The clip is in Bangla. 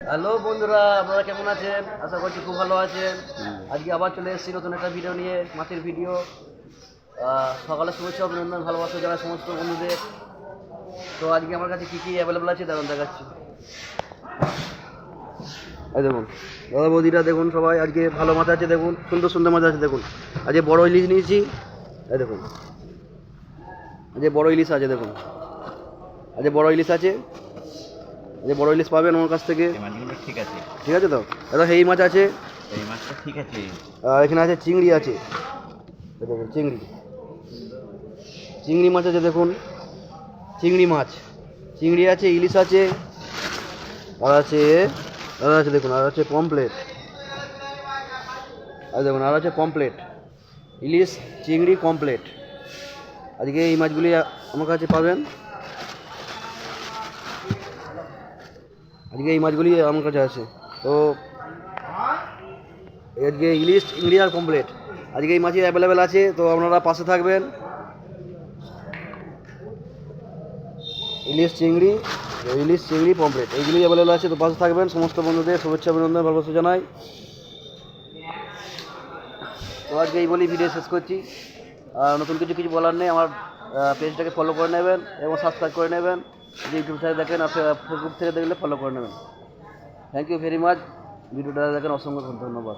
হ্যালো বন্ধুরা, আপনারা কেমন আছেন? আশা করছি খুব ভালো আছেন। আজকে আবার চলে এসেছি নতুন একটা ভিডিও নিয়ে, মাছের ভিডিও। সকালে শুভেচ্ছা অভিনন্দন ভালোবাসা জানাই সমস্ত বন্ধুদের। তো আজকে আমার কাছে কী কী অ্যাভেলেবেল আছে দারুণ দেখাচ্ছি। এই দেখুন দাদা বৌদিরা, দেখুন সবাই আজকে ভালো মাছ আছে, দেখুন সুন্দর সুন্দর মাছ আছে। দেখুন আজকে বড় ইলিশ নিয়েছি, এই দেখুন আজকে বড় ইলিশ আছে। দেখুন আজকে বড় ইলিশ আছে, যে বড় ইলিশ পাবেন আমার কাছ থেকে। ঠিক আছে, ঠিক আছে তো দাদা, এই মাছ আছে, এই মাছটা ঠিক আছে। এখানে আছে চিংড়ি আছে, দেখুন চিংড়ি চিংড়ি মাছ আছে। দেখুন চিংড়ি মাছ, চিংড়ি আছে, ইলিশ আছে, আর আছে দেখুন, আর আছে পমপ্লেট। আর দেখুন আর আছে পমপ্লেট, ইলিশ চিংড়ি পমপ্লেট। আজকে এই মাছগুলি আমার কাছে পাবেন। আজকে এই মাছগুলি আমার কাছে আছে। তো আজকে ইলিশ চিংড়ি আর পমপ্লেট আজকে এই মাছই অ্যাভেলেবেল আছে। তো আপনারা পাশে থাকবেন। ইলিশ চিংড়ি পমপ্লেট এইগুলি অ্যাভেলেবেল আছে, তো পাশে থাকবেন। সমস্ত বন্ধুদের শুভেচ্ছা অভিনন্দন ভালোবাসা জানাই। তো আজকে এই বলেই ভিডিও শেষ করছি। আর নতুন কিছু বলার নেই। আমার পেজটাকে ফলো করে নেবেন এবং সাবস্ক্রাইব করে নেবেন। যদি ইউটিউব থেকে দেখেন আর ফেসবুক থেকে দেখলে ফলো করে নেবেন। Thank you very much. ভিডিওটা দেখেন অসংখ্য ধন্যবাদ।